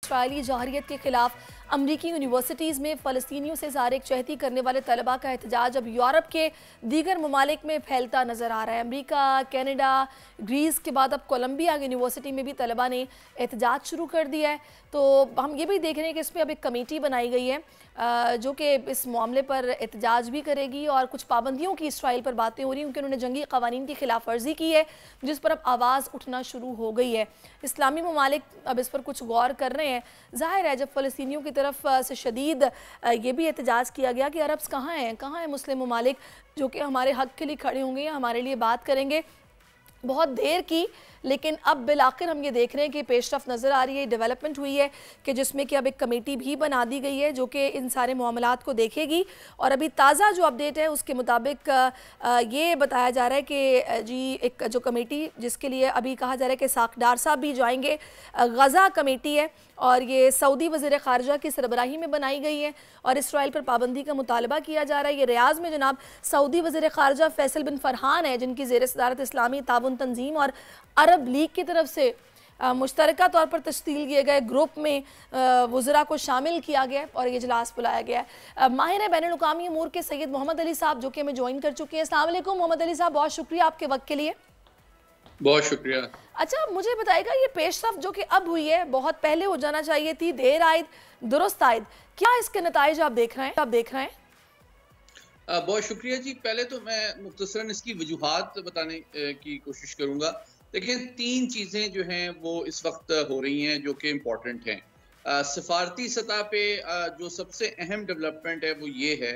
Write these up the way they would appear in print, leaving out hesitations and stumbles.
Israeli जहरियत के खिलाफ अमरीकी यूनिवर्सिटीज़ में फ़लस्तीनियों से ज़ारिक चहती करने वाले तलबा का एहतजाज अब यूरोप के दीगर ममालिक में फैलता नज़र आ रहा है। अमरीका, कनाडा, ग्रीस के बाद अब कोलंबिया यूनिवर्सिटी में भी तलबा ने एहतजाज शुरू कर दिया है। तो हम ये भी देख रहे हैं कि इसमें अब एक कमेटी बनाई गई है जो कि इस मामले पर एहतजाज भी करेगी और कुछ पाबंदियों की इसराइल पर बातें हो रही हैं क्योंकि उन्होंने जंगी क़वानीन की खिलाफ वर्जी की है, जिस पर अब आवाज़ उठना शुरू हो गई है। इस्लामी ममालिक अब इस पर कुछ गौर कर रहे हैं। ज़ाहिर है जब फ़लस्तीनियों की तरफ से शदीद ये भी एहतजाज किया गया कि अरब्स कहाँ हैं मुस्लिम ममालिक जो कि हमारे हक़ के लिए खड़े होंगे या हमारे लिए बात करेंगे। बहुत देर की, लेकिन अब बिल आखिर हम ये देख रहे हैं कि पेशरफ नज़र आ रही है, डेवलपमेंट हुई है कि जिसमें कि अब एक कमेटी भी बना दी गई है जो कि इन सारे मामलात को देखेगी। और अभी ताज़ा जो अपडेट है उसके मुताबिक ये बताया जा रहा है कि जी एक जो कमेटी जिसके लिए अभी कहा जा रहा है कि साकडार साहब भी जाएंगे, गज़ा कमेटी है और ये सऊदी वज़ीर ख़ारजा की सरबराही में बनाई गई है और इसराइल पर पाबंदी का मुतालबा किया जा रहा है। ये रियाज़ में जनाब सऊदी वज़ीर ख़ारजा फैसल बिन फ़रहान है जिनकी ज़ेर सदारत इस्लामी ताउन तंजीम और अरब लीग की तरफ से मुश्तरका तौर पर तश्कील किए गए ग्रुप में वज़रा को शामिल किया गया और ये इजलास बुलाया गया है। माहिर बैनुल-अक़वामी अमूर के सैयद मोहम्मद अली साहब जो कि हमें ज्वाइन कर चुके हैं। अस्सलाम वालेकुम मोहम्मद अली साहब, बहुत शुक्रिया आपके वक्त के लिए। बहुत शुक्रिया। अच्छा, मुझे बताइएगा ये पेशरफ जो कि अब हुई है बहुत पहले हो जाना चाहिए थी, देर आयद दुरुस्त आयद, क्या इसके नताइज आप देख रहे हैं? बहुत शुक्रिया जी। पहले तो मैं मुख्तसरन इसकी वजूहात बताने की कोशिश करूंगा। देखिए, 3 चीज़ें जो हैं वो इस वक्त हो रही हैं जो कि इम्पोर्टेंट हैं। सफारती सतह पे जो सबसे अहम डेवलपमेंट है वो ये है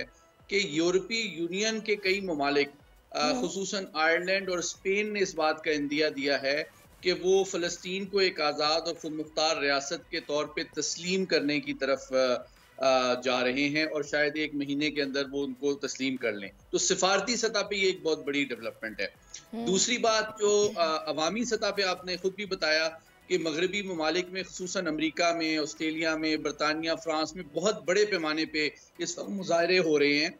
कि यूरोपीय यूनियन के कई ममालिक खुसूसन आयरलैंड और स्पेन ने इस बात का इंदिया दिया है कि वो फ़लस्तीन को एक आज़ाद और खुद मुख्तार रियासत के तौर पे तस्लीम करने की तरफ जा रहे हैं और शायद 1 महीने के अंदर वो उनको तस्लीम कर लें। तो सिफारती सतह पे ये एक बहुत बड़ी डेवलपमेंट है। दूसरी बात जो अवामी सतह पे आपने खुद भी बताया कि मगरबी ममालिक में खुसूसन अमरीका में, ऑस्ट्रेलिया में, बरतानिया, फ्रांस में बहुत बड़े पैमाने पे इस वक्त मुजाहरे हो रहे हैं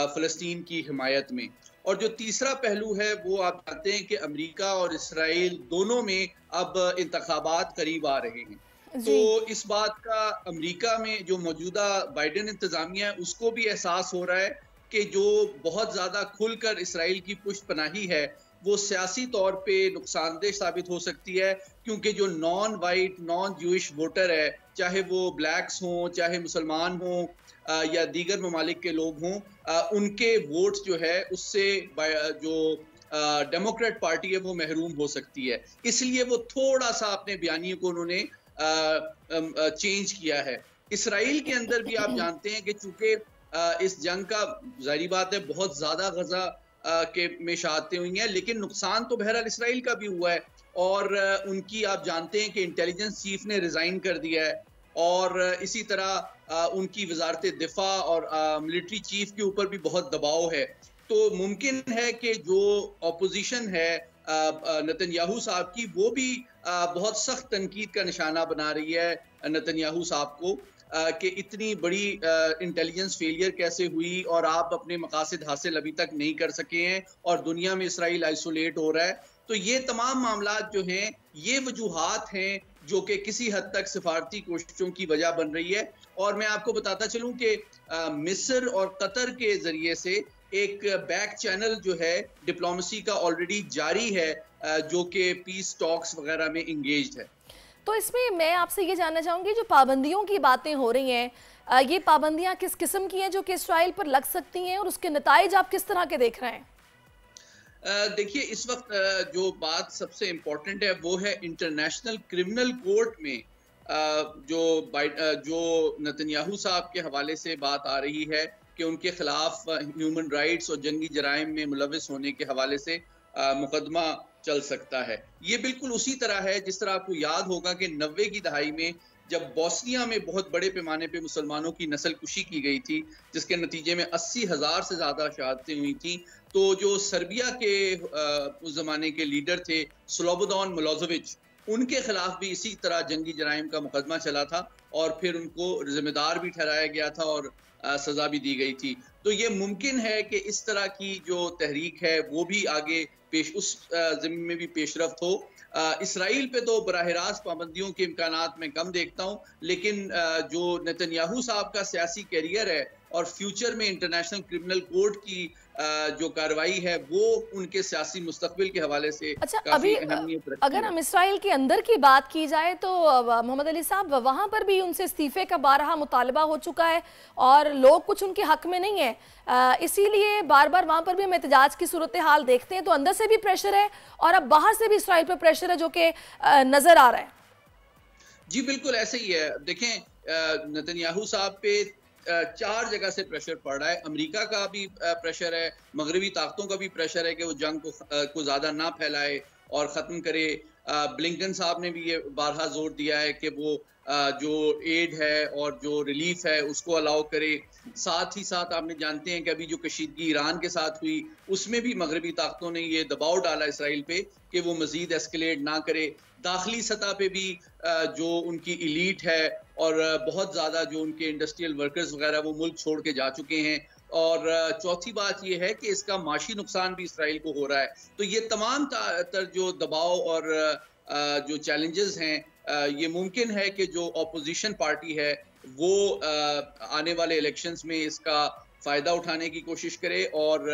फ़लस्तीन की हिमायत में। और जो तीसरा पहलू है वो आप जानते हैं कि अमेरिका और इसराइल दोनों में अब इंतखाबात करीब आ रहे हैं। तो इस बात का अमेरिका में जो मौजूदा बाइडेन इंतज़ामिया है उसको भी एहसास हो रहा है कि जो बहुत ज़्यादा खुलकर इसराइल की पुष्टपनाही है वो सियासी तौर पे नुकसानदेह साबित हो सकती है, क्योंकि जो non white non Jewish voter है, चाहे वो ब्लैक्स हों, चाहे मुसलमान हों या दीगर ममालिक के लोग हों, उनके वोट जो है उससे जो डेमोक्रेट पार्टी है वो महरूम हो सकती है। इसलिए वो थोड़ा सा अपने बयानियों को उन्होंने चेंज किया है। इसराइल के अंदर भी आप जानते हैं कि चूंकि इस जंग का जाहिर बात है बहुत ज़्यादा गजा के में शहादतें हुई हैं, लेकिन नुकसान तो बहरहाल इसराइल का भी हुआ है और उनकी आप जानते हैं कि इंटेलिजेंस चीफ ने रिज़ाइन कर दिया है और इसी तरह उनकी वजारत दिफा और मिलिट्री चीफ के ऊपर भी बहुत दबाव है। तो मुमकिन है कि जो अपोजिशन है नेतन्याहू साहब की, वो भी बहुत सख्त तनकीद का निशाना बना रही है नेतन्याहू साहब को कि इतनी बड़ी इंटेलिजेंस फेलियर कैसे हुई और आप अपने मकासद हासिल अभी तक नहीं कर सके हैं और दुनिया में इसराइल आइसोलेट हो रहा है। तो ये तमाम मामलात जो हैं ये वजूहात हैं जो कि किसी हद तक सिफारती कोशिशों की वजह बन रही है। और मैं आपको बताता चलूं कि मिस्र और कतर के जरिए से एक बैक चैनल जो है डिप्लोमेसी का ऑलरेडी जारी है जो कि पीस टॉक्स वगैरह में इंगेज्ड है। तो इसमें मैं आपसे ये जानना चाहूँगी जो पाबंदियों की बातें हो रही हैं, ये पाबंदियाँ किस किस्म की हैं जो कि इसराइल पर लग सकती हैं और उसके नताइज आप किस तरह के देख रहे हैं? देखिए, इस वक्त जो बात सबसे इम्पोर्टेंट है वो है इंटरनेशनल क्रिमिनल कोर्ट में जो नेतन्याहू साहब के हवाले से बात आ रही है कि उनके खिलाफ ह्यूमन राइट्स और जंगी जराइम में मुलविस होने के हवाले से मुकदमा चल सकता है। ये बिल्कुल उसी तरह है जिस तरह आपको याद होगा कि 90 की दहाई में जब बोस्निया में बहुत बड़े पैमाने पे मुसलमानों की नस्ल कुशी की गई थी, जिसके नतीजे में 80,000 से ज़्यादा शहादतें हुई थी, तो जो सर्बिया के उस ज़माने के लीडर थे स्लोबोदान मिलोसेविच, उनके खिलाफ भी इसी तरह जंगी जराइम का मुकदमा चला था और फिर उनको जिम्मेदार भी ठहराया गया था और सजा भी दी गई थी। तो ये मुमकिन है कि इस तरह की जो तहरीक है वो भी आगे उस ज़मीन में भी पेशरफ्त हो। इसराइल पे तो बराह रास्त पाबंदियों के इम्कानात मैं कम देखता हूँ, लेकिन जो नेतन्याहू साहब का सियासी कैरियर है और फ्यूचर में इंटरनेशनल क्रिमिनल कोर्ट की जो कार्रवाई है वो उनके सियासी मुस्तकबिल के हवाले से अच्छा, काफी अभी अहमियत रखती है। अगर हम इसराइल के अंदर की बात की जाए तो मोहम्मद अली साहब, वहां पर भी उनसे इस्तीफे का बारहा मुतालबा हो चुका है और लोग कुछ उनके हक में नहीं है, इसीलिए बार बार वहां पर भी हम एहतजाज की सूरत हाल देखते हैं। तो अंदर से भी प्रेशर है और अब बाहर से भी इसराइल पर प्रेशर है जो कि नजर आ रहा है। जी बिल्कुल ऐसे ही है। देखें, नेतन्याहू साहब पे 4 जगह से प्रेशर पड़ रहा है। अमेरिका का भी प्रेशर है, मगरबी ताकतों का भी प्रेशर है कि वो जंग को ज़्यादा ना फैलाए और ख़त्म करे। ब्लिंकन साहब ने भी ये बारहा जोर दिया है कि वो जो एड है और जो रिलीफ है उसको अलाउ करे। साथ ही साथ आपने जानते हैं कि अभी जो कशीदगी ईरान के साथ हुई उसमें भी मगरबी ताकतों ने ये दबाव डाला इसराइल पे कि वो मजीद एस्केलेट ना करे। दाखिली सतह पे भी जो उनकी इलीट है और बहुत ज़्यादा जो उनके इंडस्ट्रियल वर्कर्स वगैरह वो मुल्क छोड़ के जा चुके हैं। और चौथी बात ये है कि इसका माशी नुकसान भी इसराइल को हो रहा है। तो ये तमाम तर जो दबाव और जो चैलेंजेस हैं, ये मुमकिन है कि जो ऑपोजिशन पार्टी है वो आने वाले इलेक्शंस में इसका फ़ायदा उठाने की कोशिश करे और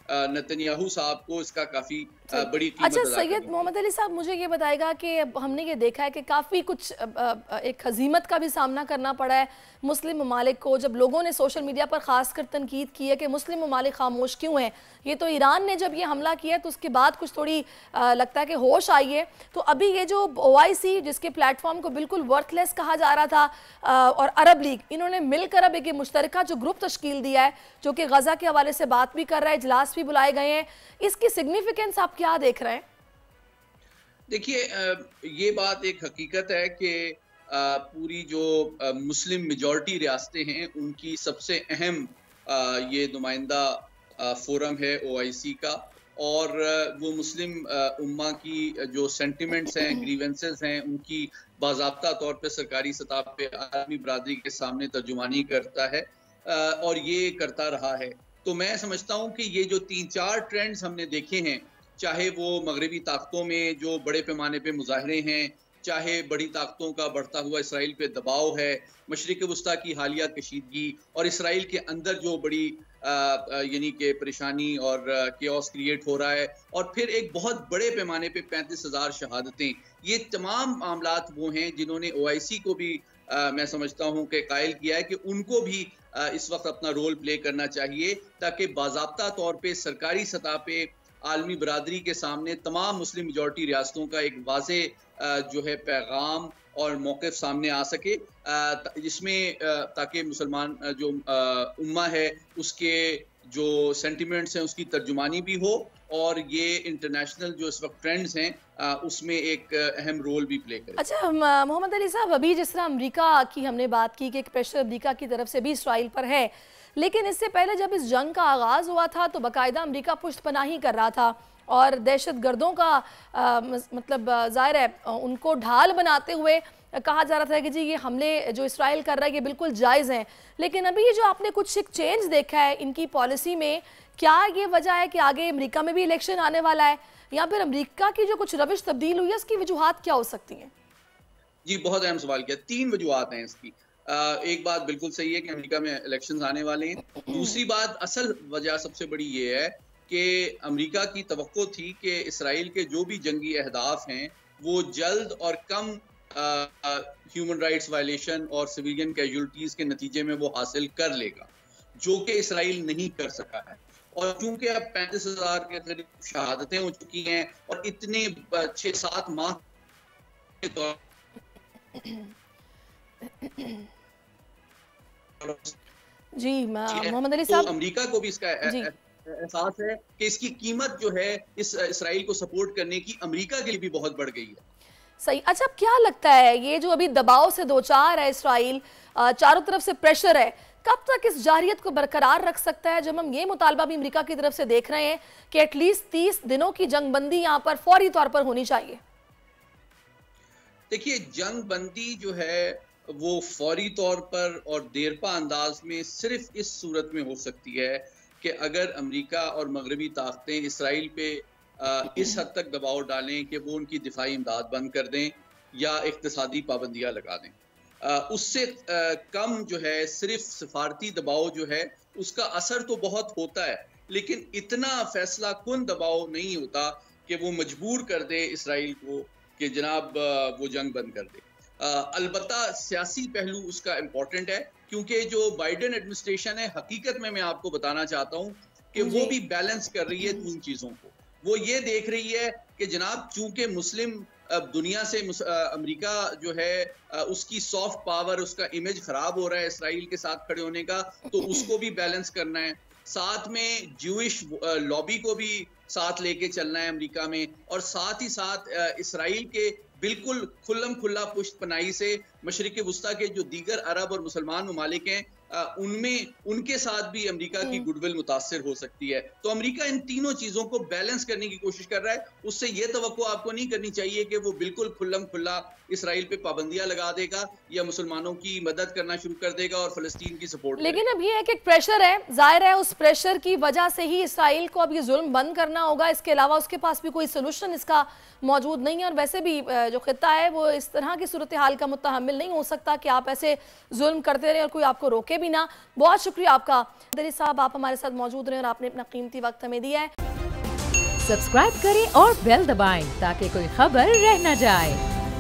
नेतन्याहू साहब को इसका काफ़ी बड़ी कीमत अच्छा अदा सैयद मोहम्मद अली साहब, मुझे ये बताएगा कि हमने ये देखा है कि काफ़ी कुछ एक हजीमत का भी सामना करना पड़ा है मुस्लिम ममालिक को, जब लोगों ने सोशल मीडिया पर खासकर तनकीद की है कि मुस्लिम ममालिक खामोश क्यों हैं। ये तो ईरान ने जब ये हमला किया तो उसके बाद कुछ थोड़ी लगता है कि होश आई है। तो अभी ये जो OIC जिसके प्लेटफॉर्म को बिल्कुल वर्थलेस कहा जा रहा था और अरब लीग, इन्होंने मिलकर अब एक मुश्तरका जो ग्रुप तश्कील दिया है जो कि गजा के हवाले से बात भी कर रहा है, इजलास भी बुलाए गए हैं, इसकी सिग्निफिकेंस आप क्या देख रहे हैं? देखिए, ये बात एक हकीकत है कि पूरी जो मुस्लिम मेजॉरिटी रियासतें हैं उनकी सबसे अहम ये नुमाइंदा फोरम है OIC का। और वो मुस्लिम उम्मा की जो सेंटिमेंट्स हैं, ग्रीवेंसेस हैं, उनकी बाज़ाब्ता तौर पे सरकारी सतह पे आलमी बरादरी के सामने तर्जुमानी करता है और ये करता रहा है। तो मैं समझता हूँ कि ये जो 3-4 ट्रेंड्स हमने देखे हैं, चाहे वो मगरबी ताकतों में जो बड़े पैमाने पे मुजाहरे हैं, चाहे बड़ी ताकतों का बढ़ता हुआ इसराइल पे दबाव है, मशरिक़ वस्ता की हालिया कशीदगी और इसराइल के अंदर जो बड़ी यानी कि परेशानी और केओस क्रिएट हो रहा है, और फिर एक बहुत बड़े पैमाने पे 35,000 शहादतें, ये तमाम मामलात वो हैं जिन्होंने OIC को भी मैं समझता हूँ कि कायल किया है कि उनको भी इस वक्त अपना रोल प्ले करना चाहिए ताकि बाज़ाब्ता तौर पे सरकारी सतह पे आलमी बरादरी के सामने तमाम मुस्लिम मेजॉरिटी रियासतों का एक वाज़े जो है पैगाम और मौक़िफ़ सामने आ सके, जिसमें ताकि मुसलमान जो उम्मा है उसके जो सेंटिमेंट्स हैं उसकी तर्जुमानी भी हो और ये इंटरनेशनल जो इस वक्त ट्रेंड्स हैं उसमें एक अहम रोल भी प्ले करे। अच्छा मोहम्मद अली साहब, अभी जिस तरह अमेरिका की हमने बात की कि एक प्रेशर अमेरिका की तरफ से भी इसराइल पर है, लेकिन इससे पहले जब इस जंग का आगाज़ हुआ था तो बाकायदा अमेरिका पुष्टपनाही कर रहा था और दहशत गर्दों का मतलब ज़ाहिर है उनको ढाल बनाते हुए कहा जा रहा था कि जी ये हमले जो इसराइल कर रहा है ये बिल्कुल जायज़ हैं। लेकिन अभी ये जो आपने कुछ एक चेंज देखा है इनकी पॉलिसी में, क्या ये वजह है कि आगे अमेरिका में भी इलेक्शन आने वाला है या फिर अमेरिका की जो कुछ रविश तब्दील हुई है उसकी वजूहात क्या हो सकती हैं? जी बहुत अहम सवाल किया। 3 वजूहात हैं इसकी। एक बात बिल्कुल सही है कि अमेरिका में इलेक्शंस आने वाले हैं। दूसरी बात, असल वजह सबसे बड़ी ये है कि अमेरिका की तवक्को थी कि इसराइल के जो भी जंगी अहदाफ हैं वो जल्द और कम ह्यूमन राइट्स वायलेशन और सिविलियन कैजुअलिटीज के नतीजे में वो हासिल कर लेगा, जो कि इसराइल नहीं कर सका है। और चूंकि अब 35,000 के करीब शहादतें हो चुकी हैं और इतने 6-7 माह के दौरान जी मोहम्मद अली साहब, तो अमेरिका को भी इसका एहसास है कि इसकी कीमत जो है इस इसराइल को सपोर्ट करने की अमेरिका के लिए भी बहुत बढ़ गई है। सही। अच्छा, अब क्या लगता है ये जो अभी दबाव से दो चार है इसराइल, चारों तरफ से प्रेशर है, कब तक इस जारियत को बरकरार रख सकता है, जब हम ये मुतालबा भी अमेरिका की तरफ से देख रहे हैं कि एटलीस्ट 30 दिनों की जंगबंदी यहाँ पर फौरी तौर पर होनी चाहिए? देखिए, जंग बंदी जो है वो फौरी तौर पर और देरपा अंदाज में सिर्फ इस सूरत में हो सकती है कि अगर अमेरिका और मगरबी ताकतें इसराइल पे इस हद तक दबाव डालें कि वो उनकी दिफाई इमदाद बंद कर दें या इक्तिसादी पाबंदियां लगा दें। उससे कम जो है सिर्फ सिफारती दबाव जो है उसका असर तो बहुत होता है, लेकिन इतना फैसला कुन दबाव नहीं होता कि वो मजबूर कर दे इसराइल को कि जनाब वो जंग बंद कर दे। अलबत्ता सियासी पहलू उसका इम्पोर्टेंट है, क्योंकि जो बाइडेन एडमिनिस्ट्रेशन है हकीकत में मैं आपको बताना चाहता हूँ कि वो भी बैलेंस कर रही है तीन चीज़ों को। वो ये देख रही है कि जनाब चूंकि मुस्लिम दुनिया से अमेरिका जो है उसकी सॉफ्ट पावर, उसका इमेज खराब हो रहा है इसराइल के साथ खड़े होने का, तो उसको भी बैलेंस करना है। साथ में ज्यूइश लॉबी को भी साथ लेके चलना है अमेरिका में, और साथ ही साथ इसराइल के बिल्कुल खुल्लम खुल्ला पुश्त पनाही से मशरिक वुस्ता के जो दीगर अरब और मुसलमान ममालिक हैं उनमें उनके साथ भी अमेरिका की गुडविल मुतासिर हो सकती है। तो अमेरिका इन तीनों चीजों को बैलेंस करने की कोशिश कर रहा है। उससे ये तवक्को आपको नहीं करनी चाहिए कि वो बिल्कुल खुल्लम खुल्ला इसराइल पे पाबंदियां लगा देगा या मुसलमानों की मदद करना शुरू कर देगा और फलस्तीन की सपोर्ट। लेकिन अब ये एक प्रेशर है, जाहिर है उस प्रेशर की वजह से ही इसराइल को अब ये जुल्म बंद करना होगा। इसके अलावा उसके पास भी कोई सोल्यूशन इसका मौजूद नहीं है, और वैसे भी जो खित्ता है वो इस तरह की सूरत हाल का मुतहम्मिल नहीं हो सकता कि आप ऐसे जुल्म करते रहे और कोई आपको रोके भी ना। बहुत शुक्रिया आपका दरी साहब, आप हमारे साथ मौजूद रहे और आपने अपना कीमती वक्त हमें दिया है। सब्सक्राइब करें और बेल दबाएं ताकि कोई खबर रह न जाए।